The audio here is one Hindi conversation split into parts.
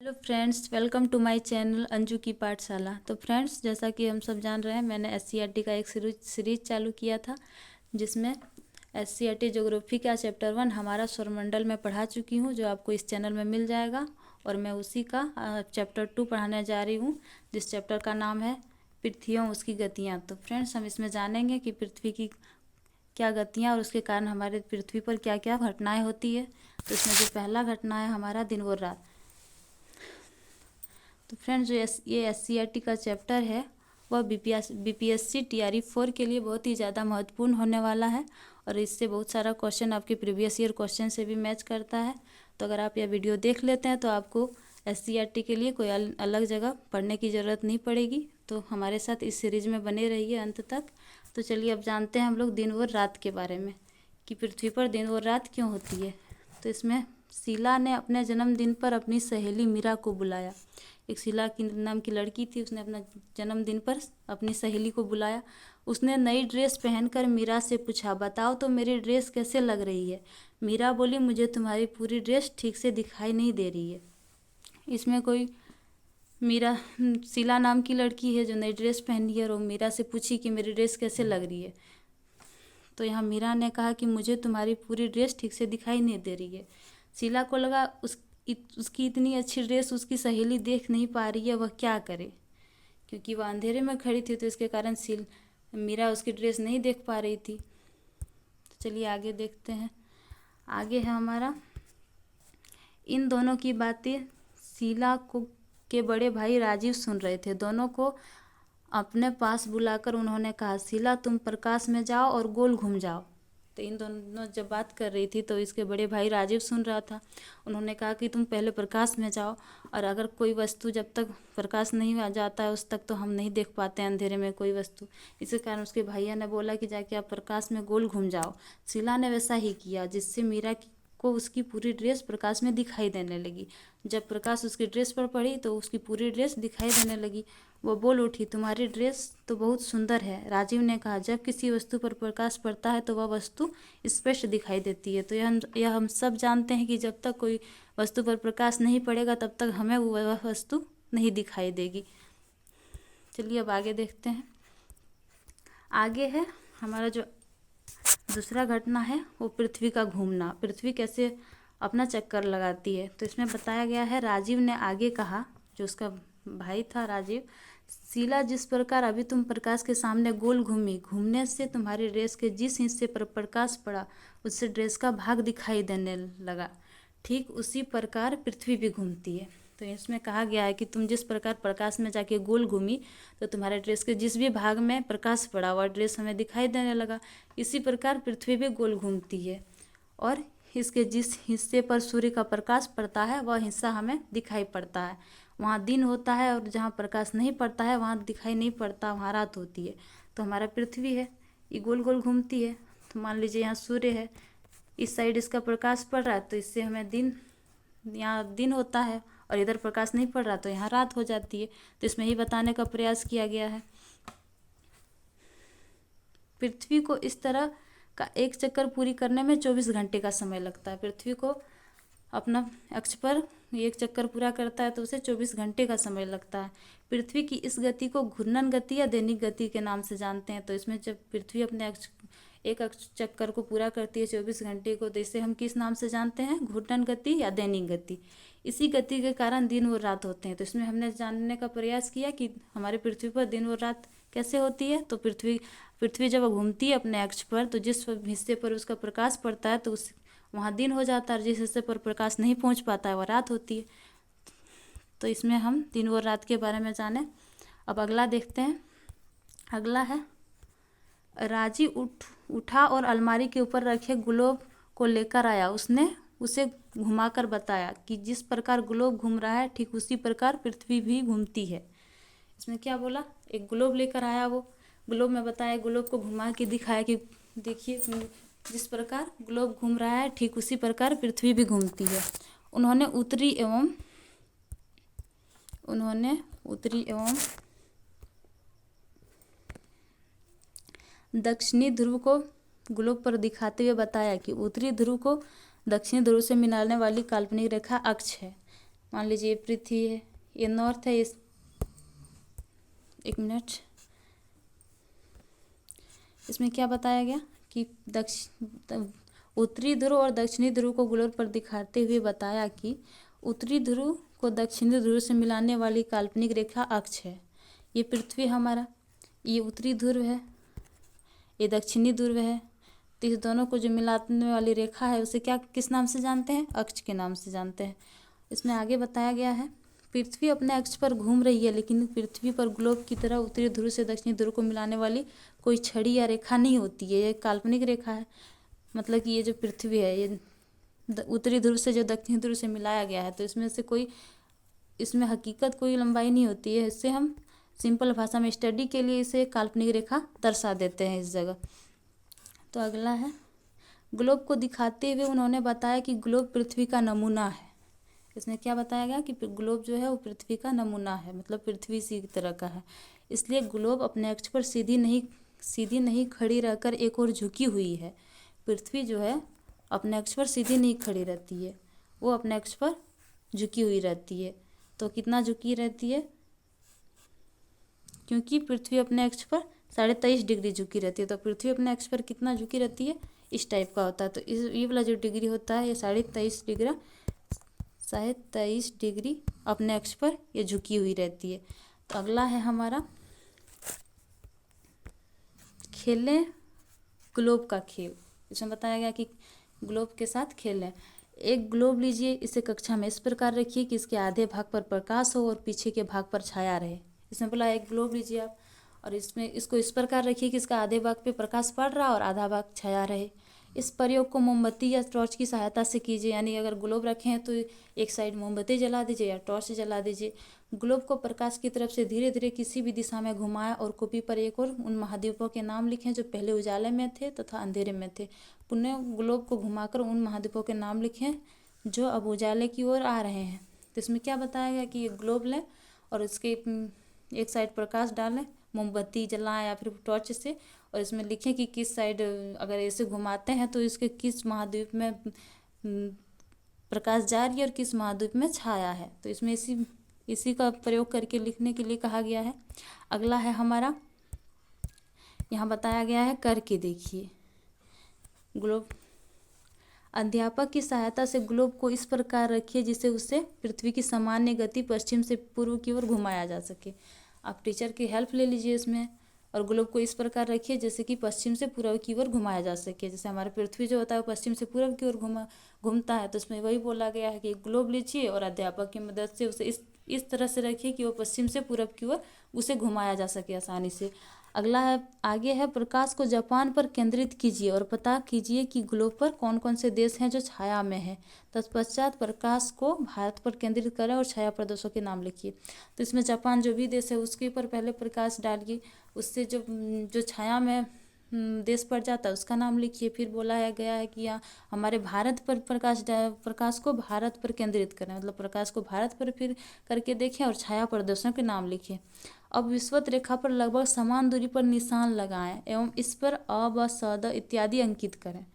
Hello friends, welcome to my channel Anju की पाठशाला। तो फ्रेंड्स, जैसा कि हम सब जान रहे हैं, मैंने एससीईआरटी का एक सीरीज चालू किया था जिसमें एससीईआरटी ज्योग्राफी का चैप्टर 1 हमारा सौरमंडल में पढ़ा चुकी हूं, जो आपको इस चैनल में मिल जाएगा। और मैं उसी का चैप्टर 2 पढ़ाने जा रही हूँ, जिस चैप्टर का नाम है पृथ्वी और उसकी गतियाँ। तो फ्रेंड्स, हम इसमें जानेंगे कि पृथ्वी की क्या गतियाँ और उसके कारण हमारे पृथ्वी पर क्या क्या घटनाएँ होती है। तो इसमें जो पहला घटना है हमारा दिन और रात। तो फ्रेंड्स, जो ये एससीईआरटी का चैप्टर है वह बीपीएससी टीआरई 4 के लिए बहुत ही ज़्यादा महत्वपूर्ण होने वाला है और इससे बहुत सारा क्वेश्चन आपके प्रीवियस ईयर क्वेश्चन से भी मैच करता है। तो अगर आप यह वीडियो देख लेते हैं तो आपको एससीईआरटी के लिए कोई अलग जगह पढ़ने की ज़रूरत नहीं पड़ेगी। तो हमारे साथ इस सीरीज़ में बने रहिए अंत तक। तो चलिए अब जानते हैं हम लोग दिन और रात के बारे में, कि पृथ्वी पर दिन और रात क्यों होती है। तो इसमें शीला ने अपने जन्मदिन पर अपनी सहेली मीरा को बुलाया। एक शीला की नाम की लड़की थी, उसने अपना जन्मदिन पर अपनी सहेली को बुलाया। उसने नई ड्रेस पहनकर मीरा से पूछा, बताओ तो मेरी ड्रेस कैसे लग रही है। मीरा बोली, मुझे तुम्हारी पूरी ड्रेस ठीक से दिखाई नहीं दे रही है। इसमें कोई मीरा शीला नाम की लड़की है जो नई ड्रेस पहनी है और वो मीरा से पूछी कि मेरी ड्रेस कैसे लग रही है। तो यहाँ मीरा ने कहा कि मुझे तुम्हारी पूरी ड्रेस ठीक से दिखाई नहीं दे रही है। शीला को लगा उसकी इतनी अच्छी ड्रेस उसकी सहेली देख नहीं पा रही है, वह क्या करे, क्योंकि वह अंधेरे में खड़ी थी तो इसके कारण मीरा उसकी ड्रेस नहीं देख पा रही थी। तो चलिए आगे देखते हैं। आगे है हमारा, इन दोनों की बातें शीला को के बड़े भाई राजीव सुन रहे थे। दोनों को अपने पास बुलाकर उन्होंने कहा, शीला तुम प्रकाश में जाओ और गोल घूम जाओ। तो इन दोनों जब बात कर रही थी तो इसके बड़े भाई राजीव सुन रहा था। उन्होंने कहा कि तुम पहले प्रकाश में जाओ, और अगर कोई वस्तु जब तक प्रकाश नहीं आ जाता है उस तक तो हम नहीं देख पाते हैं अंधेरे में कोई वस्तु। इसी कारण उसके भैया ने बोला कि जाके आप प्रकाश में गोल घूम जाओ। शीला ने वैसा ही किया, जिससे मीरा को उसकी पूरी ड्रेस प्रकाश में दिखाई देने लगी। जब प्रकाश उसकी ड्रेस पर पड़ी तो उसकी पूरी ड्रेस दिखाई देने लगी। वो बोल उठी, तुम्हारी ड्रेस तो बहुत सुंदर है। राजीव ने कहा, जब किसी वस्तु पर प्रकाश पड़ता है तो वह वस्तु स्पष्ट दिखाई देती है। तो यह हम सब जानते हैं कि जब तक कोई वस्तु पर प्रकाश नहीं पड़ेगा तब तक हमें वह वस्तु नहीं दिखाई देगी। चलिए अब आगे देखते हैं। आगे है हमारा जो दूसरा घटना है वो पृथ्वी का घूमना। पृथ्वी कैसे अपना चक्कर लगाती है। तो इसमें बताया गया है, राजीव ने आगे कहा, जो उसका भाई था राजीव, शीला जिस प्रकार अभी तुम प्रकाश के सामने गोल घूमी, घूमने से तुम्हारी ड्रेस के जिस हिस्से पर प्रकाश पड़ा उससे ड्रेस का भाग दिखाई देने लगा। ठीक उसी प्रकार पृथ्वी भी घूमती है। तो इसमें कहा गया है कि तुम जिस प्रकार प्रकाश में जाके गोल घूमी तो तुम्हारे ड्रेस के जिस भी भाग में प्रकाश पड़ा वह ड्रेस हमें दिखाई देने लगा। इसी प्रकार पृथ्वी भी गोल घूमती है और इसके जिस हिस्से पर सूर्य का प्रकाश पड़ता है वह हिस्सा हमें दिखाई पड़ता है। वहाँ दिन होता है और जहाँ प्रकाश नहीं पड़ता है वहाँ दिखाई नहीं पड़ता, वहाँ रात होती है। तो हमारा पृथ्वी है, ये गोल गोल घूमती है। तो मान लीजिए यहाँ सूर्य है, इस साइड इसका प्रकाश पड़ रहा है तो इससे हमें यहाँ दिन होता है, और इधर प्रकाश नहीं पड़ रहा तो यहाँ रात हो जाती है। तो इसमें ही बताने का प्रयास किया गया है। पृथ्वी को इस तरह का एक चक्कर पूरी करने में 24 घंटे का समय लगता है। पृथ्वी को अपना अक्ष पर एक चक्कर पूरा करता है तो उसे 24 घंटे का समय लगता है। पृथ्वी की इस गति को घूर्णन गति या दैनिक गति के नाम से जानते हैं। तो इसमें जब पृथ्वी अपने एक अक्ष चक्कर को पूरा करती है 24 घंटे को, तो इसे हम किस नाम से जानते हैं, घूर्णन गति या दैनिक गति। इसी गति के कारण दिन और रात होते हैं। तो इसमें हमने जानने का प्रयास किया कि हमारे पृथ्वी पर दिन और रात कैसे होती है। तो पृथ्वी जब घूमती है अपने अक्ष पर तो जिस हिस्से पर उसका प्रकाश पड़ता है तो उस वहाँ दिन हो जाता है, जिस हिस्से पर प्रकाश नहीं पहुँच पाता है वह रात होती है। तो इसमें हम दिन और रात के बारे में जाने। अब अगला देखते हैं। अगला है, राजीव उठा और अलमारी के ऊपर रखे ग्लोब को लेकर आया। उसने उसे घुमाकर बताया कि जिस प्रकार ग्लोब घूम रहा है ठीक उसी प्रकार पृथ्वी भी घूमती है। इसमें क्या बोला, एक ग्लोब लेकर आया, वो ग्लोब में बताया, ग्लोब को घुमा के दिखाया कि देखिए जिस प्रकार ग्लोब घूम रहा है ठीक उसी प्रकार पृथ्वी भी घूमती है। उन्होंने उत्तरी एवं दक्षिणी ध्रुव को ग्लोब पर दिखाते हुए बताया कि उत्तरी ध्रुव को दक्षिणी ध्रुव से मिलाने वाली काल्पनिक रेखा अक्ष है। मान लीजिए पृथ्वी है, ये नॉर्थ है, इस एक मिनट, इसमें क्या बताया गया कि उत्तरी ध्रुव और दक्षिणी ध्रुव को गोल पर दिखाते हुए बताया कि उत्तरी ध्रुव को दक्षिणी ध्रुव से मिलाने वाली काल्पनिक रेखा अक्ष है। ये पृथ्वी हमारा, ये उत्तरी ध्रुव है, ये दक्षिणी ध्रुव है। तो इस दोनों को जो मिलाने वाली रेखा है उसे क्या किस नाम से जानते हैं? अक्ष के नाम से जानते हैं। इसमें आगे बताया गया है पृथ्वी अपने अक्ष पर घूम रही है, लेकिन पृथ्वी पर ग्लोब की तरह उत्तरी ध्रुव से दक्षिणी ध्रुव को मिलाने वाली कोई छड़ी या रेखा नहीं होती है। ये काल्पनिक रेखा है। मतलब कि ये जो पृथ्वी है ये उत्तरी ध्रुव से जो दक्षिणी ध्रुव से मिलाया गया है, तो इसमें से कोई, इसमें हकीकत कोई लंबाई नहीं होती है। इससे हम सिंपल भाषा में स्टडी के लिए इसे काल्पनिक रेखा दर्शा देते हैं इस जगह। तो अगला है, ग्लोब को दिखाते हुए उन्होंने बताया कि ग्लोब पृथ्वी का नमूना है। इसमें क्या बताया गया कि ग्लोब जो है वो पृथ्वी का नमूना है, मतलब पृथ्वी इसी तरह का है। इसलिए ग्लोब अपने अक्ष पर सीधी नहीं खड़ी रहकर एक और झुकी हुई है। पृथ्वी जो है अपने अक्ष पर सीधी नहीं खड़ी रहती है, वो अपने अक्ष पर झुकी हुई रहती है। तो कितना झुकी रहती है? क्योंकि पृथ्वी अपने अक्ष पर 23.5 डिग्री झुकी रहती है, तो पृथ्वी अपने अक्ष पर कितना झुकी रहती है? इस टाइप का होता है। तो इस ये वाला जो डिग्री होता है ये 23.5 डिग्री अपने अक्ष पर ये झुकी हुई रहती है। तो अगला है हमारा, खेलें ग्लोब का खेल। इसमें बताया गया कि ग्लोब के साथ खेलें। एक ग्लोब लीजिए, इसे कक्षा में इस प्रकार रखिए कि इसके आधे भाग पर प्रकाश हो और पीछे के भाग पर छाया रहे। इसमें बोला एक ग्लोब लीजिए आप, और इसमें इसको इस प्रकार रखिए कि इसका आधे भाग पे प्रकाश पड़ रहा और आधा भाग छाया रहे। इस प्रयोग को मोमबत्ती या टॉर्च की सहायता से कीजिए। यानी अगर ग्लोब रखे हैं तो एक साइड मोमबत्ती जला दीजिए या टॉर्च जला दीजिए। ग्लोब को प्रकाश की तरफ से धीरे धीरे किसी भी दिशा में घुमाएं और कॉपी पर एक और उन महाद्वीपों के नाम लिखें जो पहले उजाले में थे तथा अंधेरे में थे। पुनः ग्लोब को घुमाकर उन महाद्वीपों के नाम लिखें जो अब उजाले की ओर आ रहे हैं। तो इसमें क्या बताया गया कि ये ग्लोब लें और इसके एक साइड प्रकाश डालें, मोमबत्ती जलाएं या फिर टॉर्च से, और इसमें लिखें कि किस साइड अगर ऐसे घुमाते हैं तो इसके किस महाद्वीप में प्रकाश जा रही है और किस महाद्वीप में छाया है। तो इसमें इसी का प्रयोग करके लिखने के लिए कहा गया है। अगला है हमारा, यहाँ बताया गया है करके देखिए। ग्लोब, अध्यापक की सहायता से ग्लोब को इस प्रकार रखिए जिससे उसे पृथ्वी की सामान्य गति पश्चिम से पूर्व की ओर घुमाया जा सके। आप टीचर की हेल्प ले लीजिए इसमें, और ग्लोब को इस प्रकार रखिए जैसे कि पश्चिम से पूर्व की ओर घुमाया जा सके। जैसे हमारा पृथ्वी जो होता है वो पश्चिम से पूर्व की ओर घूमता है, तो इसमें वही बोला गया है कि ग्लोब लीजिए और अध्यापक की मदद से उसे इस तरह से रखिए कि वो पश्चिम से पूर्व की ओर उसे घुमाया जा सके आसानी से। अगला है, आगे है, प्रकाश को जापान पर केंद्रित कीजिए और पता कीजिए कि ग्लोब पर कौन कौन से देश हैं जो छाया में हैं। तत्पश्चात प्रकाश को भारत पर केंद्रित करें और छाया प्रदेशों के नाम लिखिए। तो इसमें जापान जो भी देश है उसके ऊपर पहले प्रकाश डालिए, उससे जो छाया में देश पड़ जाता है उसका नाम लिखिए। फिर बोला गया है कि यहाँ हमारे भारत पर प्रकाश को भारत पर केंद्रित करें, मतलब प्रकाश को भारत पर फिर करके देखें और छाया प्रदेशों के नाम लिखें। अब विषुवत रेखा पर लगभग समान दूरी पर निशान लगाएं एवं इस पर अ, ब, स, द इत्यादि अंकित करें।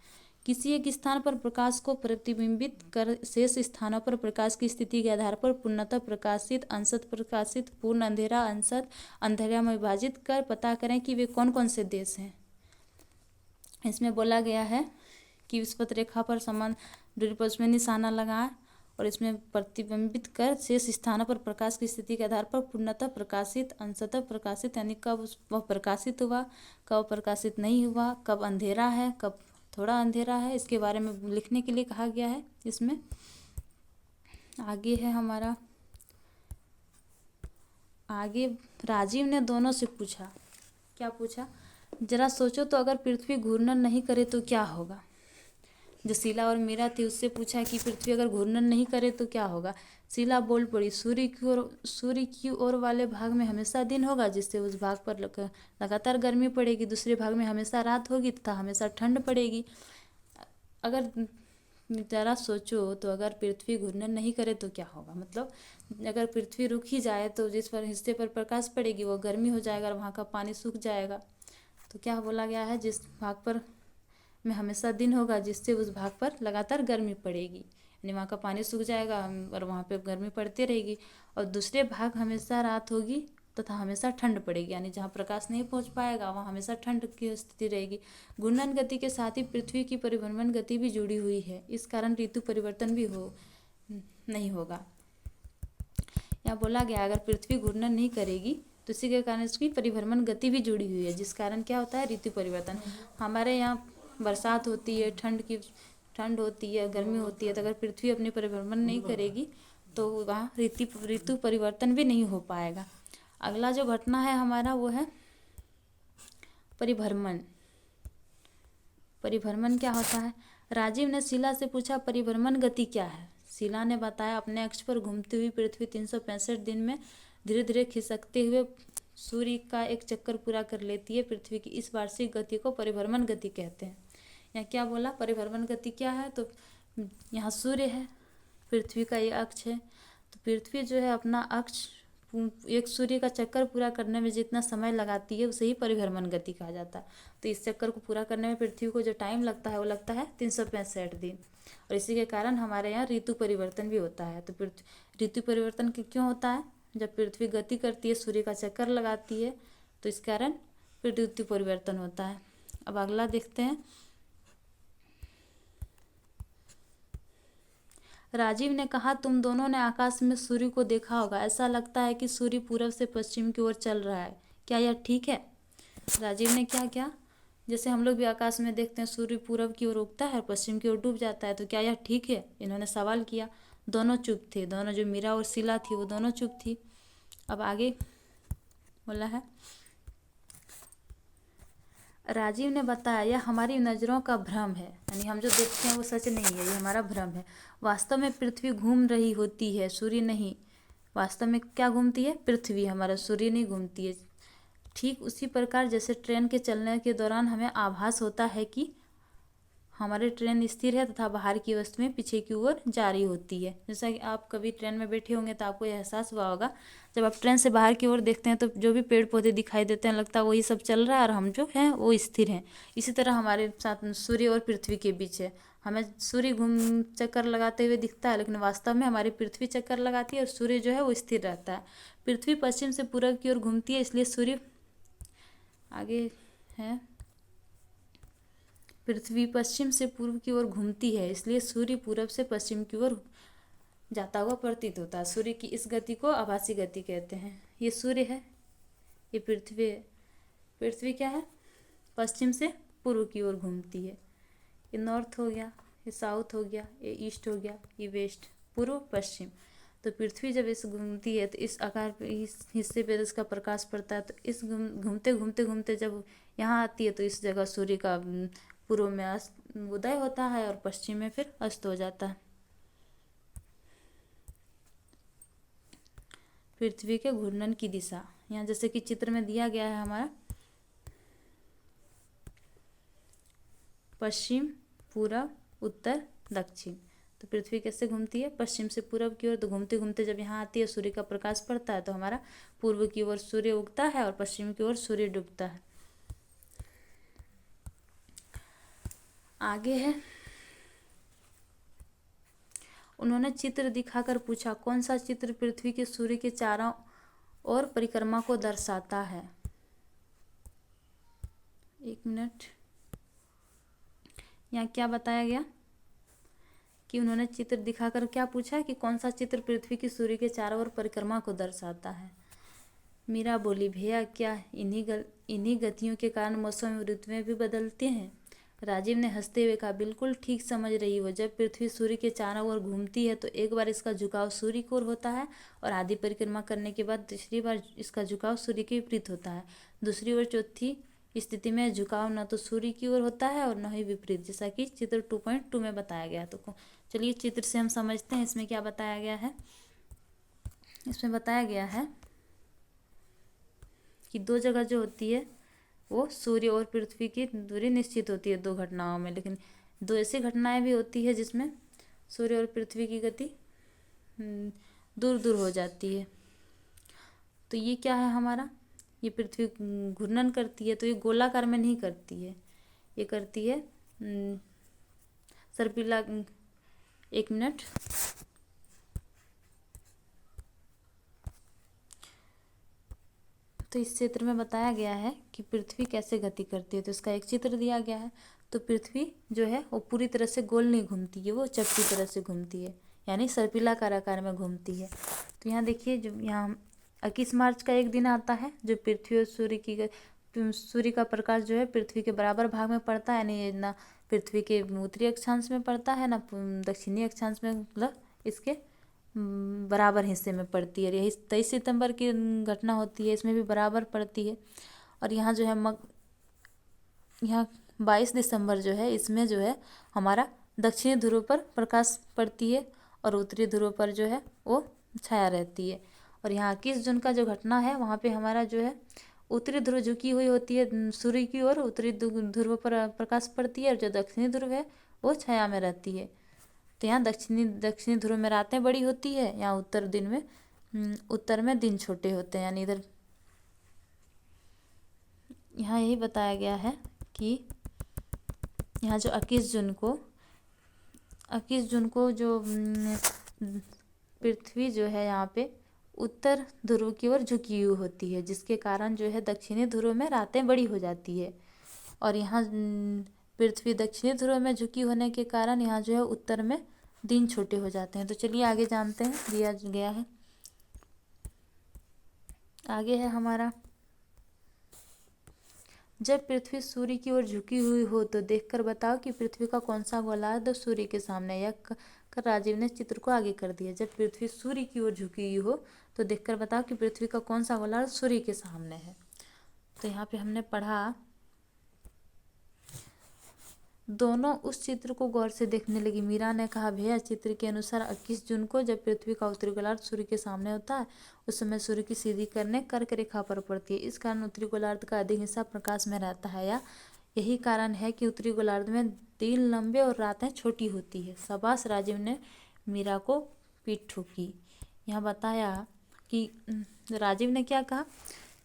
किसी एक स्थान पर प्रकाश को प्रतिबिंबित कर शेष स्थानों पर प्रकाश की स्थिति के आधार पर पूर्णतः प्रकाशित, अंशतः प्रकाशित, पूर्ण अंधेरा, अंशतः अंधेरा में विभाजित कर पता करें कि वे कौन कौन से देश हैं। इसमें बोला गया है कि विषुवत रेखा पर समान दूरी पर उसमें निशाना लगाएं और इसमें प्रतिबिंबित कर शेष स्थानों पर प्रकाश की स्थिति के आधार पर पूर्णतः प्रकाशित, अंशतः प्रकाशित, यानी कब वह प्रकाशित हुआ, कब प्रकाशित नहीं हुआ, कब अंधेरा है, कब थोड़ा अंधेरा है, इसके बारे में लिखने के लिए कहा गया है। इसमें आगे है हमारा, आगे राजीव ने दोनों से पूछा, क्या पूछा, जरा सोचो तो अगर पृथ्वी घूर्णन नहीं करे तो क्या होगा। जो शीला और मीरा थी उससे पूछा कि पृथ्वी अगर घूर्णन नहीं करे तो क्या होगा। शीला बोल पड़ी, सूर्य की ओर वाले भाग में हमेशा दिन होगा जिससे उस भाग पर लगातार गर्मी पड़ेगी, दूसरे भाग में हमेशा रात होगी तथा हमेशा ठंड पड़ेगी। अगर जरा सोचो तो अगर पृथ्वी घूर्णन नहीं करे तो क्या होगा, मतलब अगर पृथ्वी रुक ही जाए तो जिस पर हिस्से पर प्रकाश पड़ेगी वो गर्मी हो जाएगा और वहाँ का पानी सूख जाएगा। तो क्या बोला गया है, जिस भाग पर में हमेशा दिन होगा जिससे उस भाग पर लगातार गर्मी पड़ेगी, यानी वहाँ का पानी सूख जाएगा और वहाँ पे गर्मी पड़ती रहेगी। और दूसरे भाग हमेशा रात होगी तथा हमेशा ठंड पड़ेगी, यानी जहाँ प्रकाश नहीं पहुँच पाएगा वहाँ हमेशा ठंड की स्थिति रहेगी। घूर्णन गति के साथ ही पृथ्वी की परिभ्रमण गति भी जुड़ी हुई है, इस कारण ऋतु परिवर्तन भी नहीं होगा। यहाँ बोला गया अगर पृथ्वी घूर्णन नहीं करेगी तो इसी के कारण इसकी परिभ्रमण गति भी जुड़ी हुई है, जिस कारण क्या होता है ऋतु परिवर्तन। हमारे यहाँ बरसात होती है, ठंड होती है, गर्मी होती है, तो अगर पृथ्वी अपनी परिभ्रमण नहीं करेगी तो वहाँ ऋतु परिवर्तन भी नहीं हो पाएगा। अगला जो घटना है हमारा वो है परिभ्रमण। परिभ्रमण क्या होता है? राजीव ने शीला से पूछा परिभ्रमण गति क्या है। शीला ने बताया अपने अक्ष पर घूमती हुई पृथ्वी 365 दिन में धीरे धीरे खिसकते हुए सूर्य का एक चक्कर पूरा कर लेती है। पृथ्वी की इस वार्षिक गति को परिभ्रमण गति कहते हैं। यहाँ क्या बोला, परिभ्रमण गति क्या है? तो यहाँ सूर्य है, पृथ्वी का ये अक्ष है, तो पृथ्वी जो है अपना अक्ष एक सूर्य का चक्कर पूरा करने में जितना समय लगाती है उसे ही परिभ्रमण गति कहा जाता है। तो इस चक्कर को पूरा करने में पृथ्वी को जो टाइम लगता है वो लगता है 365 दिन, और इसी के कारण हमारे यहाँ ऋतु परिवर्तन भी होता है। तो ऋतु परिवर्तन क्यों होता है? जब पृथ्वी गति करती है, सूर्य का चक्कर लगाती है, तो इस कारण फिर ऋतु परिवर्तन होता है। अब अगला देखते हैं। राजीव ने कहा तुम दोनों ने आकाश में सूर्य को देखा होगा, ऐसा लगता है कि सूर्य पूरब से पश्चिम की ओर चल रहा है, क्या यह ठीक है? राजीव ने क्या किया, जैसे हम लोग भी आकाश में देखते हैं सूर्य पूरब की ओर उगता है और पश्चिम की ओर डूब जाता है, तो क्या यह ठीक है? इन्होंने सवाल किया। दोनों चुप थे, दोनों जो मीरा और शीला थी वो दोनों चुप थी। अब आगे बोला है, राजीव ने बताया यह हमारी नज़रों का भ्रम है, यानी हम जो देखते हैं वो सच नहीं है, ये हमारा भ्रम है। वास्तव में पृथ्वी घूम रही होती है, सूर्य नहीं। वास्तव में क्या घूमती है? पृथ्वी, हमारा सूर्य नहीं घूमती है। ठीक उसी प्रकार जैसे ट्रेन के चलने के दौरान हमें आभास होता है कि हमारी ट्रेन स्थिर है तथा बाहर की वस्तुएं पीछे की ओर जा रही होती है। जैसा कि आप कभी ट्रेन में बैठे होंगे तो आपको यह एहसास हुआ होगा, जब आप ट्रेन से बाहर की ओर देखते हैं तो जो भी पेड़ पौधे दिखाई देते हैं लगता है वही सब चल रहा है और हम जो हैं वो स्थिर हैं। इसी तरह हमारे साथ सूर्य और पृथ्वी के बीच है। हमें सूर्य चक्कर लगाते हुए दिखता है, लेकिन वास्तव में हमारी पृथ्वी चक्कर लगाती है और सूर्य जो है वो स्थिर रहता है। पृथ्वी पश्चिम से पूरब की ओर घूमती है, इसलिए सूर्य आगे है, पृथ्वी पश्चिम से पूर्व की ओर घूमती है, इसलिए सूर्य पूरब से पश्चिम की ओर जाता हुआ प्रतीत होता है। सूर्य की इस गति को आभासी गति कहते हैं। ये सूर्य है, ये पृथ्वी है। पृथ्वी क्या है? पश्चिम से पूर्व की ओर घूमती है। ये नॉर्थ हो गया, ये साउथ हो गया, ये ईस्ट हो गया, ये वेस्ट, पूर्व पश्चिम। तो पृथ्वी जब इस घूमती है तो इस आकार पे, इस हिस्से पे इसका प्रकाश पड़ता है, तो इस घूमते घूमते घूमते जब यहाँ आती है तो इस जगह सूर्य का पूर्व में उदय होता है और पश्चिम में फिर अस्त हो जाता है। पृथ्वी के घूर्णन की दिशा यहाँ जैसे कि चित्र में दिया गया है हमारा, पश्चिम, पूरब, उत्तर, दक्षिण। तो पृथ्वी कैसे घूमती है? पश्चिम से पूरब की ओर। तो घूमते घूमते जब यहाँ आती है सूर्य का प्रकाश पड़ता है तो हमारा पूर्व की ओर सूर्य उगता है और पश्चिम की ओर सूर्य डूबता है। आगे है, उन्होंने चित्र दिखाकर पूछा कौन सा चित्र पृथ्वी के सूर्य के चारों ओर परिक्रमा को दर्शाता है। एक मिनट, यहाँ क्या बताया गया कि उन्होंने चित्र दिखाकर क्या पूछा कि कौन सा चित्र पृथ्वी की सूर्य के चारों ओर परिक्रमा को दर्शाता है। मीरा बोली भैया क्या इन्हीं गतियों के कारण मौसम और ऋतुएं भी बदलते हैं? राजीव ने हंसते हुए कहा बिल्कुल ठीक समझ रही हो। जब पृथ्वी सूर्य के चारों ओर घूमती है तो एक बार इसका झुकाव सूर्य की ओर होता है और आधी परिक्रमा करने के बाद दूसरी बार इसका झुकाव सूर्य के विपरीत होता है। दूसरी और चौथी स्थिति में झुकाव न तो सूर्य की ओर होता है और न ही विपरीत, जैसा कि चित्र 2.2 में बताया गया। तो चलिए चित्र से हम समझते हैं इसमें क्या बताया गया है। इसमें बताया गया है कि दो जगह जो होती है वो सूर्य और पृथ्वी की दूरी निश्चित होती है दो घटनाओं में, लेकिन दो ऐसी घटनाएं भी होती है जिसमें सूर्य और पृथ्वी की गति दूर दूर हो जाती है। तो ये क्या है हमारा, ये पृथ्वी घूर्णन करती है तो ये गोलाकार में नहीं करती है, ये करती है सर्पिला, एक मिनट। तो इस चित्र में बताया गया है कि पृथ्वी कैसे गति करती है। तो इसका एक चित्र दिया गया है। तो पृथ्वी जो है वो पूरी तरह से गोल नहीं घूमती है, वो चपटी तरह से घूमती है, यानी सर्पिलाकार आकार में घूमती है। तो यहाँ देखिए, जो यहाँ 21 मार्च का एक दिन आता है जो पृथ्वी और सूर्य का प्रकाश जो है पृथ्वी के बराबर भाग में पड़ता है, यानी ना पृथ्वी के उत्तरी अक्षांश में पड़ता है ना दक्षिणी अक्षांश में, मतलब इसके बराबर हिस्से में पड़ती है। यही 23 सितंबर की घटना होती है, इसमें भी बराबर पड़ती है। और यहाँ जो है यहाँ 22 दिसंबर जो है, इसमें जो है हमारा दक्षिणी ध्रुव पर प्रकाश पड़ती है और उत्तरी ध्रुव पर जो है वो छाया रहती है। और यहाँ 21 जून का जो घटना है, वहाँ पे हमारा जो है उत्तरी ध्रुव झुकी हुई होती है सूर्य की ओर, उत्तरी ध्रुव पर प्रकाश पड़ती है, और जो दक्षिणी ध्रुव है वो छाया में रहती है। तो यहाँ दक्षिणी ध्रुव में रातें बड़ी होती है, यहाँ उत्तर में दिन छोटे होते हैं। यानी इधर यहाँ यही बताया गया है कि यहाँ जो 21 जून को जो पृथ्वी जो है यहाँ पे उत्तर ध्रुव की ओर झुकी हुई होती है, जिसके कारण जो है दक्षिणी ध्रुव में रातें बड़ी हो जाती है। और यहाँ पृथ्वी दक्षिणी ध्रुव में झुकी होने के कारण यहाँ जो है उत्तर में दिन छोटे हो जाते हैं। तो चलिए आगे जानते हैं, दिया गया है। आगे है हमारा, जब पृथ्वी सूर्य की ओर झुकी हुई हो तो देखकर बताओ कि पृथ्वी का कौन सा गोलार्ध सूर्य के सामने है। यह कर राजीव ने चित्र को आगे कर दिया। जब पृथ्वी सूर्य की ओर झुकी हुई हो तो देखकर बताओ कि पृथ्वी का कौन सा गोलार्ध सूर्य के सामने है। तो यहाँ पे हमने पढ़ा, दोनों उस चित्र को गौर से देखने लगी। मीरा ने कहा, भैया चित्र के अनुसार 21 जून को जब पृथ्वी का उत्तरी गोलार्ध सूर्य के सामने होता है, उस समय सूर्य की सीधी किरणें कर्क रेखा पर पड़ती है। इस कारण उत्तरी गोलार्ध का अधिक हिस्सा प्रकाश में रहता है, या यही कारण है कि उत्तरी गोलार्ध में दिन लंबे और रातें छोटी होती है। शाबाश, राजीव ने मीरा को पीठ ठोकी। यहाँ बताया कि राजीव ने क्या कहा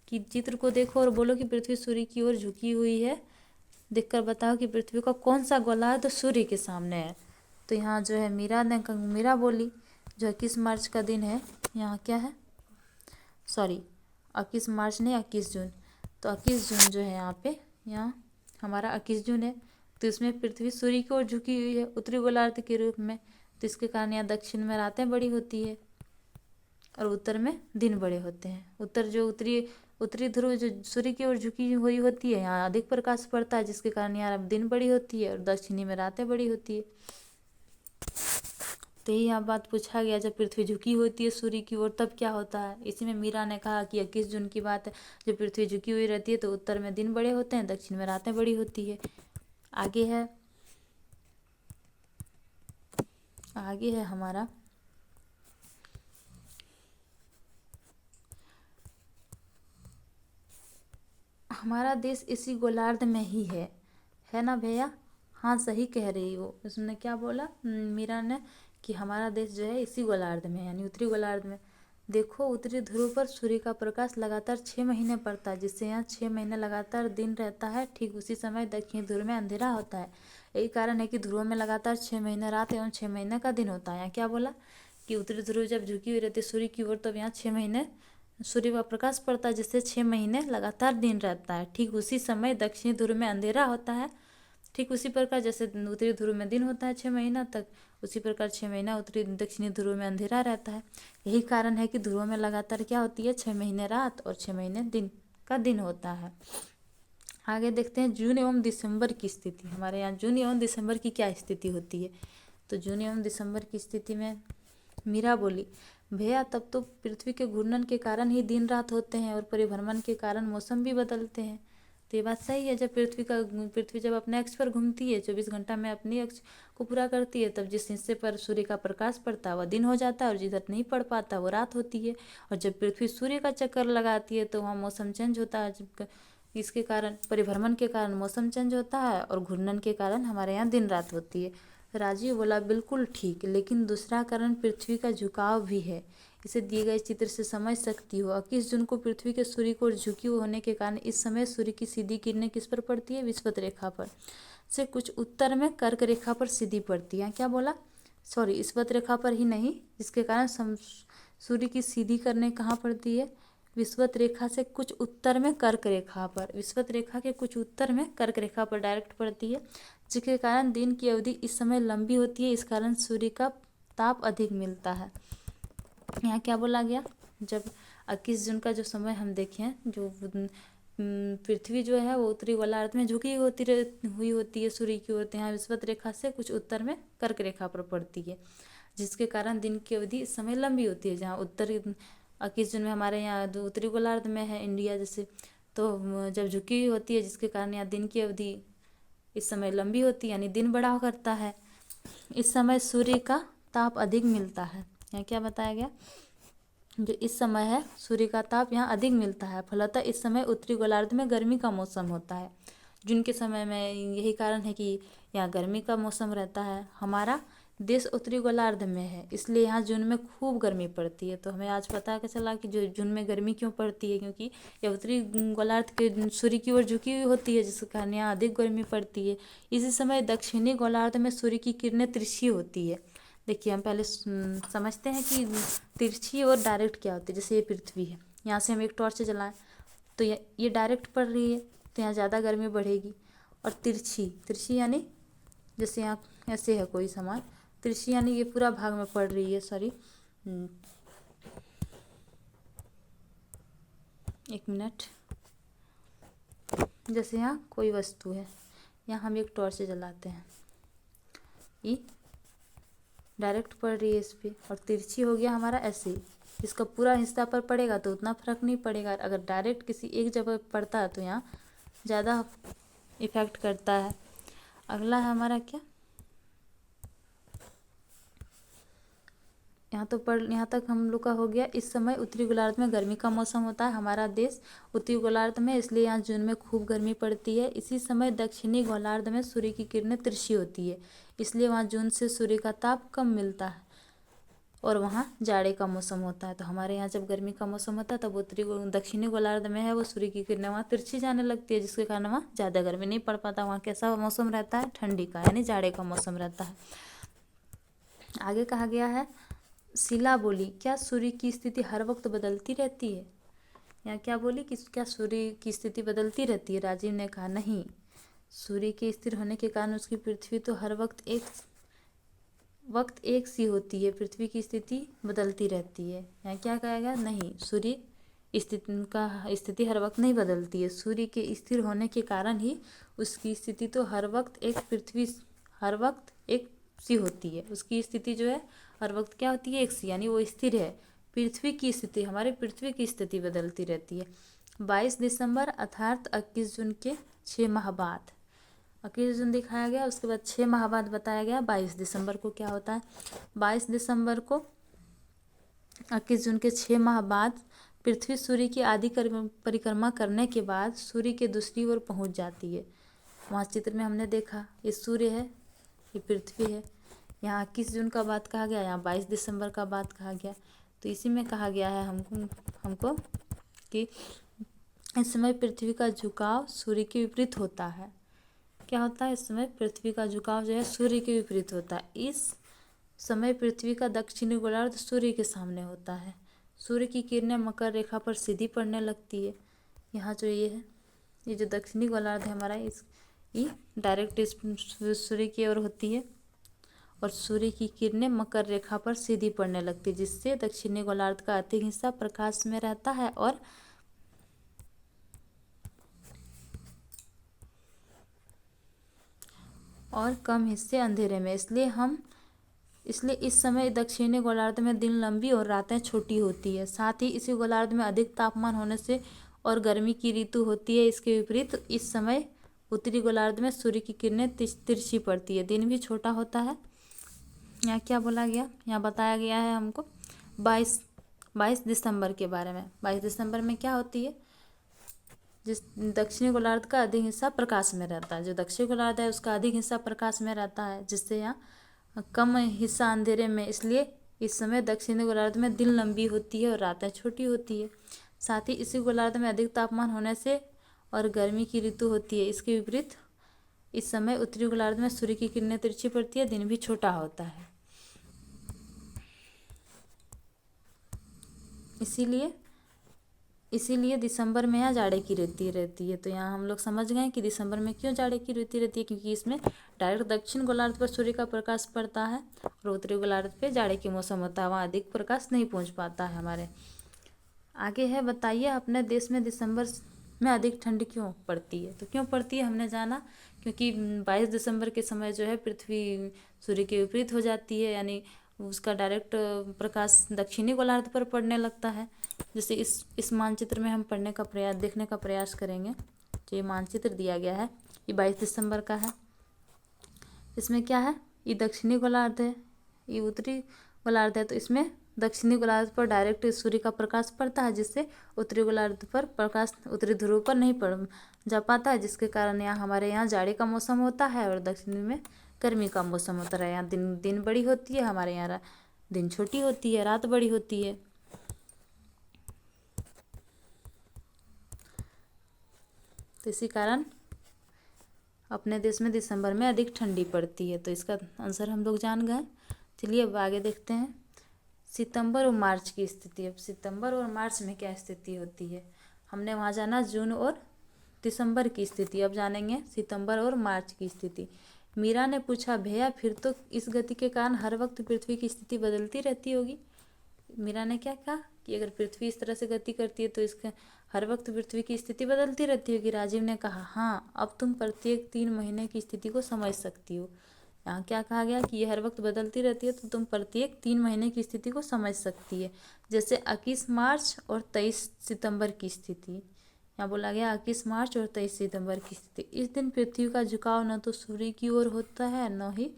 कि चित्र को देखो और बोलो कि पृथ्वी सूर्य की ओर झुकी हुई है, देखकर बताओ कि पृथ्वी का कौन सा गोलार्ध सूर्य के सामने है। तो यहाँ जो है मीरा बोली, जो 21 मार्च का दिन है, यहाँ क्या है, सॉरी 21 मार्च नहीं 21 जून। तो 21 जून जो है यहाँ हमारा 21 जून है, तो इसमें पृथ्वी सूर्य की ओर झुकी हुई है उत्तरी गोलार्ध के रूप में। तो इसके कारण यहाँ दक्षिण में रातें बड़ी होती है और उत्तर में दिन बड़े होते हैं। उत्तरी ध्रुव जो सूर्य की ओर झुकी हुई होती है, यहाँ अधिक प्रकाश पड़ता है, जिसके कारण यहाँ दिन बड़ी होती है और दक्षिणी में रातें बड़ी होती है। तो यही यहाँ बात पूछा गया, जब पृथ्वी झुकी होती है सूर्य की ओर तब क्या होता है। इसी में मीरा ने कहा कि 21 जून की बात है, जब पृथ्वी झुकी हुई रहती है तो उत्तर में दिन बड़े होते हैं, दक्षिण में रातें बड़ी होती है। आगे है हमारा देश इसी गोलार्ध में ही है ना भैया। हाँ सही कह रही हो। उसने क्या बोला मीरा ने कि हमारा देश जो है इसी गोलार्ध में, यानी उत्तरी गोलार्ध में। देखो, उत्तरी ध्रुव पर सूर्य का प्रकाश लगातार 6 महीने पड़ता है, जिससे यहाँ 6 महीने लगातार दिन रहता है। ठीक उसी समय दक्षिणी ध्रुव में अंधेरा होता है। यही कारण है कि ध्रुव में लगातार 6 महीने रात एवं 6 महीने का दिन होता है। यहाँ क्या बोला कि उत्तरी ध्रुव जब झुकी हुई रहती है सूर्य की ओर, तब यहाँ 6 महीने सूर्य का प्रकाश पड़ता है, जिससे 6 महीने लगातार दिन रहता है। ठीक उसी समय दक्षिणी ध्रुव में अंधेरा होता है। ठीक उसी प्रकार जैसे उत्तरी ध्रुव में दिन होता है 6 महीना तक, उसी प्रकार 6 महीना उत्तरी दक्षिणी ध्रुव में अंधेरा रहता है। यही कारण है कि ध्रुव में लगातार क्या होती है, 6 महीने रात और 6 महीने दिन होता है। आगे देखते हैं जून एवं दिसंबर की स्थिति। हमारे यहाँ जून एवं दिसंबर की क्या स्थिति होती है। तो जून एवं दिसंबर की स्थिति में मीरा बोली, भैया तब तो पृथ्वी के घूर्णन के कारण ही दिन रात होते हैं और परिभ्रमण के कारण मौसम भी बदलते हैं। तो ये बात सही है। जब पृथ्वी जब अपने अक्ष पर घूमती है, 24 घंटा में अपनी अक्ष को पूरा करती है, तब जिस हिस्से पर सूर्य का प्रकाश पड़ता है वह दिन हो जाता है और जिधर नहीं पड़ पाता वो रात होती है। और जब पृथ्वी सूर्य का चक्कर लगाती है तो वहाँ मौसम चेंज होता है। इसके कारण परिभ्रमण के कारण मौसम चेंज होता है और घूर्णन के कारण हमारे यहाँ दिन रात होती है। राजीव बोला, बिल्कुल ठीक, लेकिन दूसरा कारण पृथ्वी का झुकाव भी है। इसे दिए गए चित्र से समझ सकती हो। 21 जून को पृथ्वी के सूर्य की ओर झुकी हुई होने के कारण इस समय सूर्य की सीधी किरणें किस पर पड़ती है, विषुवत रेखा पर से कुछ उत्तर में कर्क रेखा पर सीधी पड़ती है। क्या बोला, सॉरी स्पर्श रेखा पर ही नहीं, जिसके कारण सूर्य की सीधी करने कहाँ पड़ती है, विषुवत रेखा से कुछ उत्तर में कर्क रेखा पर, विषुवत रेखा के कुछ उत्तर में कर्क रेखा पर डायरेक्ट पड़ती है, जिसके कारण दिन की अवधि इस समय लंबी होती है। इस कारण सूर्य का ताप अधिक मिलता है। यहाँ क्या बोला गया, जब 21 जून का जो समय हम देखें, जो पृथ्वी जो है वो उत्तरी गोलार्ध में झुकी हुई होती है सूर्य की ओर, तो यहाँ विषुवत रेखा से कुछ उत्तर में कर्क रेखा पर पड़ती है, जिसके कारण दिन की अवधि इस समय लंबी होती है। जहाँ उत्तरी 21 जून में हमारे यहाँ उत्तरी गोलार्ध में है इंडिया जैसे, तो जब झुकी हुई होती है, जिसके कारण यहाँ दिन की अवधि इस समय लंबी होती है, यानी दिन बड़ा करता है। इस समय सूर्य का ताप अधिक मिलता है। यहाँ क्या बताया गया, जो इस समय है सूर्य का ताप यहाँ अधिक मिलता है। फलतः इस समय उत्तरी गोलार्ध में गर्मी का मौसम होता है। जून के समय में यही कारण है कि यहाँ गर्मी का मौसम रहता है। हमारा देश उत्तरी गोलार्ध में है, इसलिए यहाँ जून में खूब गर्मी पड़ती है। तो हमें आज पता चला कि जो जून में गर्मी क्यों पड़ती है, क्योंकि यह उत्तरी गोलार्ध के सूर्य की ओर झुकी हुई होती है, जिसके कारण यहाँ अधिक गर्मी पड़ती है। इसी समय दक्षिणी गोलार्ध में सूर्य की किरणें तिरछी होती है। देखिए, हम पहले समझते हैं कि तिरछी और डायरेक्ट क्या होती है। जैसे ये पृथ्वी है, यहाँ से हम एक टॉर्च जलाएं तो ये डायरेक्ट पड़ रही है, तो यहाँ ज़्यादा गर्मी बढ़ेगी। और तिरछी यानी जैसे यहाँ ऐसे है कोई सामान, तिरछी यानी ये पूरा भाग में पड़ रही है। सॉरी, एक मिनट। जैसे यहाँ कोई वस्तु है, यहाँ हम एक टॉर्च जलाते हैं, ये डायरेक्ट पड़ रही है इस पर, और तिरछी हो गया हमारा ऐसे ही। इसका पूरा हिस्सा पर पड़ेगा तो उतना फर्क नहीं पड़ेगा। अगर डायरेक्ट किसी एक जगह पड़ता है तो यहाँ ज़्यादा इफेक्ट करता है। अगला है हमारा क्या, यहाँ तक हम लोग का हो गया। इस समय उत्तरी गोलार्ध में गर्मी का मौसम होता है। हमारा देश उत्तरी गोलार्ध में, इसलिए यहाँ जून में खूब गर्मी पड़ती है। इसी समय दक्षिणी गोलार्ध में सूर्य की किरणें तिरछी होती है, इसलिए वहाँ जून से सूर्य का ताप कम मिलता है और वहाँ जाड़े का मौसम होता है। तो हमारे यहाँ जब गर्मी का मौसम होता है तब दक्षिणी गोलार्ध में है वो सूर्य की किरणें वहाँ तिरछी जाने लगती है, जिसके कारण वहाँ ज़्यादा गर्मी नहीं पड़ पाता। वहाँ कैसा मौसम रहता है, ठंडी का, यानी जाड़े का मौसम रहता है। आगे कहा गया है, शिला बोली, क्या सूर्य की स्थिति हर वक्त बदलती रहती है। यहाँ क्या बोली कि क्या सूर्य की स्थिति बदलती रहती है। राजीव ने कहा नहीं, सूर्य के स्थिर होने के कारण उसकी पृथ्वी तो हर वक्त एक सी होती है, पृथ्वी की स्थिति बदलती रहती है। यहाँ क्या कहा गया, नहीं, सूर्य स्थिति हर वक्त नहीं बदलती है। सूर्य के स्थिर होने के कारण ही उसकी स्थिति तो हर वक्त एक सी होती है। उसकी स्थिति जो है हर वक्त क्या होती है, एक सी, यानी वो स्थिर है। पृथ्वी की स्थिति, हमारी पृथ्वी की स्थिति बदलती रहती है। 22 दिसंबर अर्थात 21 जून के 6 माह बाद, 21 जून दिखाया गया, उसके बाद 6 माह बाद बताया गया 22 दिसंबर को क्या होता है। 22 दिसंबर को 21 जून के 6 माह बाद पृथ्वी सूर्य की आधी परिक्रमा करने के बाद सूर्य के दूसरी ओर पहुंच जाती है। वहाँ चित्र में हमने देखा, ये सूर्य है, ये पृथ्वी है। यहाँ 21 जून का बात कहा गया, यहाँ 22 दिसंबर का बात कहा गया। तो इसी में कहा गया है हमको कि इस समय पृथ्वी का झुकाव सूर्य के विपरीत होता है। क्या होता है, इस समय पृथ्वी का झुकाव जो है सूर्य के विपरीत होता है। इस समय पृथ्वी का दक्षिणी गोलार्ध सूर्य के सामने होता है। सूर्य की किरणें मकर रेखा पर सीधी पड़ने लगती है। यहाँ जो ये है, ये जो दक्षिणी गोलार्ध है हमारा, ये डायरेक्ट सूर्य की ओर होती है और सूर्य की किरणें मकर रेखा पर सीधी पड़ने लगती है, जिससे दक्षिणी गोलार्ध का अधिक हिस्सा प्रकाश में रहता है और कम हिस्से अंधेरे में। इसलिए इस समय दक्षिणी गोलार्ध में दिन लंबी और रातें छोटी होती है। साथ ही इसी गोलार्ध में अधिक तापमान होने से और गर्मी की ऋतु होती है। इसके विपरीत इस समय उत्तरी गोलार्ध में सूर्य की किरणें तिरछी पड़ती है, दिन भी छोटा होता है। यहाँ क्या बोला गया, यहाँ बताया गया है हमको 22 दिसंबर के बारे में। 22 दिसंबर में क्या होती है, जिस दक्षिणी गोलार्ध का अधिक हिस्सा प्रकाश में रहता है। जो दक्षिणी गोलार्ध है उसका अधिक हिस्सा प्रकाश में रहता है, जिससे यहाँ कम हिस्सा अंधेरे में। इसलिए इस समय दक्षिणी गोलार्ध में दिन लंबी होती है और रातें छोटी होती है। साथ ही इसी गोलार्ध में अधिक तापमान होने से और गर्मी की ऋतु होती है। इसके विपरीत इस समय उत्तरी गोलार्ध में सूर्य की किरणें तिरछी पड़ती है, दिन भी छोटा होता है। इसीलिए दिसंबर में यहाँ जाड़े की ऋतु रहती है। तो यहाँ हम लोग समझ गए कि दिसंबर में क्यों जाड़े की ऋतु रहती है, क्योंकि इसमें डायरेक्ट दक्षिण गोलार्ध पर सूर्य का प्रकाश पड़ता है और उत्तरी गोलार्ध पे जाड़े के मौसम होता है, वहाँ अधिक प्रकाश नहीं पहुँच पाता है हमारे। आगे है, बताइए अपने देश में दिसंबर में अधिक ठंड क्यों पड़ती है। तो क्यों पड़ती है हमने जाना, क्योंकि 22 दिसंबर के समय जो है पृथ्वी सूर्य के विपरीत हो जाती है, यानी उसका डायरेक्ट प्रकाश दक्षिणी गोलार्ध पर पड़ने लगता है। जैसे इस मानचित्र में हम देखने का प्रयास करेंगे। जो ये मानचित्र दिया गया है ये 22 दिसंबर का है। इसमें क्या है, ये दक्षिणी गोलार्ध है, ये उत्तरी गोलार्ध है। तो इसमें दक्षिणी गोलार्ध पर डायरेक्ट सूर्य का प्रकाश पड़ता है, जिससे उत्तरी गोलार्ध पर प्रकाश उत्तरी ध्रुव पर नहीं पड़ जा पाता है, जिसके कारण यहाँ हमारे यहाँ जाड़े का मौसम होता है और दक्षिणी में गर्मी का मौसम होता है। यहाँ दिन बड़ी होती है, हमारे यहाँ दिन छोटी होती है, रात बड़ी होती है। तो इसी कारण अपने देश में दिसंबर में अधिक ठंडी पड़ती है। तो इसका आंसर हम लोग जान गए। चलिए अब आगे देखते हैं सितंबर और मार्च की स्थिति। अब सितंबर और मार्च में क्या स्थिति होती है, हमने वहाँ जाना जून और दिसंबर की स्थिति। अब जानेंगे सितंबर और मार्च की स्थिति। मीरा ने पूछा, भैया फिर तो इस गति के कारण हर वक्त पृथ्वी की स्थिति बदलती रहती होगी। मीरा ने क्या कहा कि अगर पृथ्वी इस तरह से गति करती है तो इसका हर वक्त पृथ्वी की स्थिति बदलती रहती होगी। राजीव ने कहा, हाँ, अब तुम प्रत्येक 3 महीने की स्थिति को समझ सकती हो। यहाँ क्या कहा गया कि ये हर वक्त बदलती रहती है, तो तुम प्रत्येक 3 महीने की स्थिति को समझ सकती है। जैसे 21 मार्च और 23 सितंबर की स्थिति। यहाँ बोला गया 21 मार्च और 23 सितंबर की स्थिति। इस दिन पृथ्वी का झुकाव न तो सूर्य की ओर होता है न ही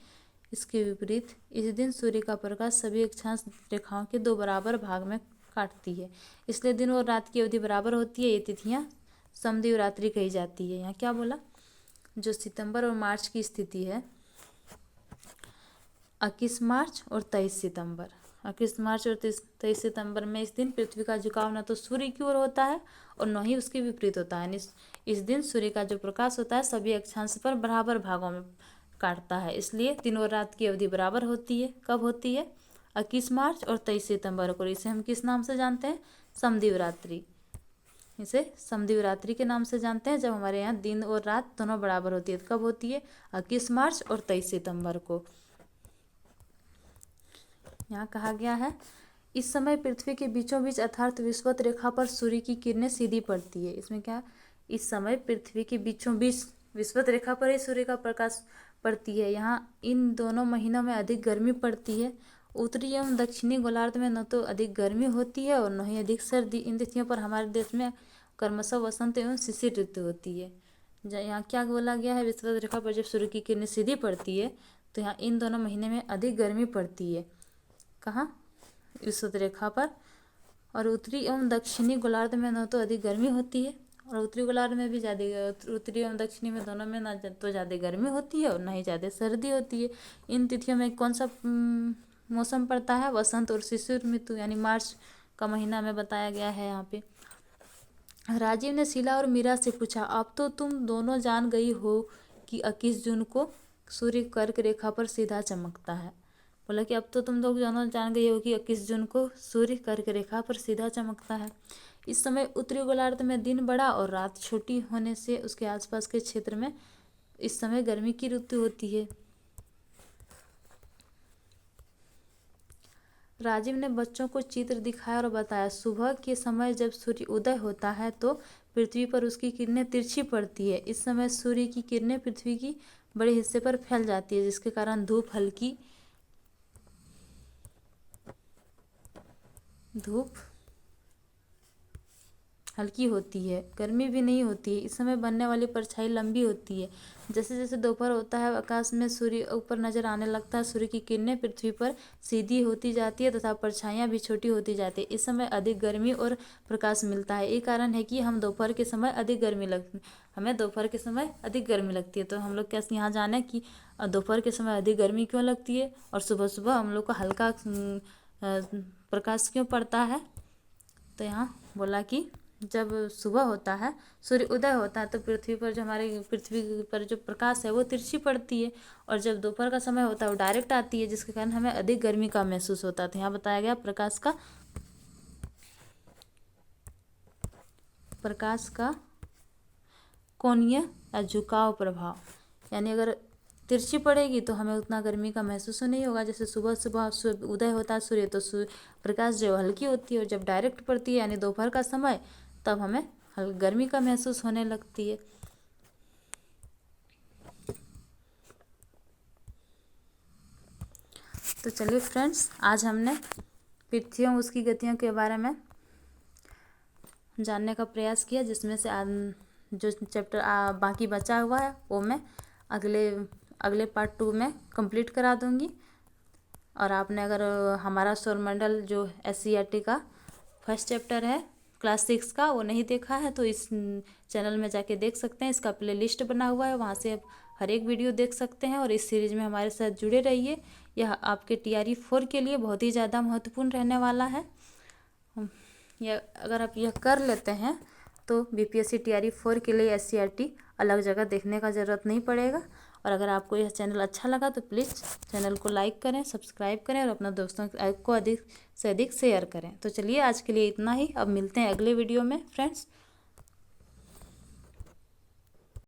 इसके विपरीत। इस दिन सूर्य का प्रकाश सभी अक्षांश रेखाओं के 2 बराबर भाग में काटती है, इसलिए दिन और रात की अवधि बराबर होती है। ये तिथियाँ समदिवरात्रि कही जाती है। यहाँ क्या बोला, जो सितंबर और मार्च की स्थिति है 21 मार्च और 23 सितंबर। 21 मार्च और 23 सितंबर में इस दिन पृथ्वी का झुकाव न तो सूर्य की ओर होता है और न ही उसके विपरीत होता है। इस दिन सूर्य का जो प्रकाश होता है सभी अक्षांश पर बराबर भागों में काटता है, इसलिए दिन और रात की अवधि बराबर होती है। कब होती है, 21 मार्च और 23 सितंबर को। इसे हम किस नाम से जानते हैं, समदिवरात्रि। इसे समदिवरात्रि के नाम से जानते हैं, जब हमारे यहाँ दिन और रात दोनों बराबर होती है। कब होती है, 21 मार्च और 23 सितंबर को। यहाँ कहा गया है, इस समय पृथ्वी के बीचों बीच अर्थात विषुवत रेखा पर सूर्य की किरणें सीधी पड़ती है। इसमें क्या, इस समय पृथ्वी के बीचों बीच विषुवत रेखा पर ही सूर्य का प्रकाश पड़ती है। यहाँ इन दोनों महीनों में अधिक गर्मी पड़ती है। उत्तरी एवं दक्षिणी गोलार्ध में न तो अधिक गर्मी होती है और न ही अधिक सर्दी। इन तिथियों पर हमारे देश में क्रमशः वसंत एवं शिशिर ऋतु होती है। यहाँ क्या बोला गया है, विषुवत रेखा पर जब सूर्य की किरणें सीधी पड़ती है तो यहाँ इन दोनों महीने में अधिक गर्मी पड़ती है। कहाँ, विषुवत रेखा पर। और उत्तरी एवं दक्षिणी गोलार्ध में न तो अधिक गर्मी होती है और उत्तरी गोलार्ध में भी ज़्यादा, उत्तरी एवं दक्षिणी में दोनों में ना तो ज़्यादा गर्मी होती है और ना ही ज़्यादा सर्दी होती है। इन तिथियों में कौन सा मौसम पड़ता है, वसंत और शिशिर ऋतु, यानी मार्च का महीना में बताया गया है यहाँ पे। राजीव ने शीला और मीरा से पूछा, अब तो तुम दोनों जान गई हो कि 21 जून को सूर्य कर्क रेखा पर सीधा चमकता है। बोला कि अब तो तुम लोग दोनों जान गए हो कि 21 जून को सूर्य कर्क रेखा पर सीधा चमकता है। इस समय उत्तरी गोलार्ध में दिन बड़ा और रात छोटी होने से उसके आसपास के क्षेत्र में इस समय गर्मी की ऋतु होती है। राजीव ने बच्चों को चित्र दिखाया और बताया, सुबह के समय जब सूर्य उदय होता है तो पृथ्वी पर उसकी किरणें तिरछी पड़ती है। इस समय सूर्य की किरणें पृथ्वी की बड़े हिस्से पर फैल जाती है, जिसके कारण धूप हल्की होती है, गर्मी भी नहीं होती है। इस समय बनने वाली परछाई लंबी होती है। जैसे जैसे दोपहर होता है आकाश में सूर्य ऊपर नजर आने लगता है, सूर्य की किरणें पृथ्वी पर सीधी होती जाती है तथा परछाइयाँ भी छोटी होती जाती है। इस समय अधिक गर्मी और प्रकाश मिलता है। ये कारण है कि हमें दोपहर के समय अधिक गर्मी लगती है। तो हम लोग कैसे यहाँ जाने कि दोपहर के समय अधिक गर्मी क्यों लगती है और सुबह सुबह हम लोग को हल्का प्रकाश क्यों पड़ता है। तो यहाँ बोला कि जब सुबह होता है, सूर्य उदय होता है, तो पृथ्वी पर जो प्रकाश है वो तिरछी पड़ती है और जब दोपहर का समय होता है वो डायरेक्ट आती है, जिसके कारण हमें अधिक गर्मी का महसूस होता है। तो यहाँ बताया गया प्रकाश का प्रकाश का कोणीय या झुकाव प्रभाव, यानी अगर तिरछी पड़ेगी तो हमें उतना गर्मी का महसूस नहीं होगा। जैसे सुबह सुबह उदय होता है सूर्य, तो प्रकाश जो हल्की होती है, और जब डायरेक्ट पड़ती है यानी दोपहर का समय, तब हमें गर्मी का महसूस होने लगती है। तो चलिए फ्रेंड्स, आज हमने पृथ्वी एवं उसकी गतियों के बारे में जानने का प्रयास किया, जिसमें से जो चैप्टर बाकी बचा हुआ है वो मैं अगले पार्ट 2 में कंप्लीट करा दूंगी। और आपने अगर हमारा सौरमंडल जो SCERT का फर्स्ट चैप्टर है क्लास 6 का, वो नहीं देखा है तो इस चैनल में जाके देख सकते हैं। इसका प्लेलिस्ट बना हुआ है, वहाँ से आप हर एक वीडियो देख सकते हैं। और इस सीरीज़ में हमारे साथ जुड़े रहिए, यह आपके TRE 4 के लिए बहुत ही ज़्यादा महत्वपूर्ण रहने वाला है। यह अगर आप यह कर लेते हैं तो BPSC TRE 4 के लिए SCERT अलग जगह देखने का ज़रूरत नहीं पड़ेगा। और अगर आपको यह चैनल अच्छा लगा तो प्लीज़ चैनल को लाइक करें, सब्सक्राइब करें और अपना दोस्तों को अधिक से अधिक शेयर करें। तो चलिए आज के लिए इतना ही, अब मिलते हैं अगले वीडियो में फ्रेंड्स।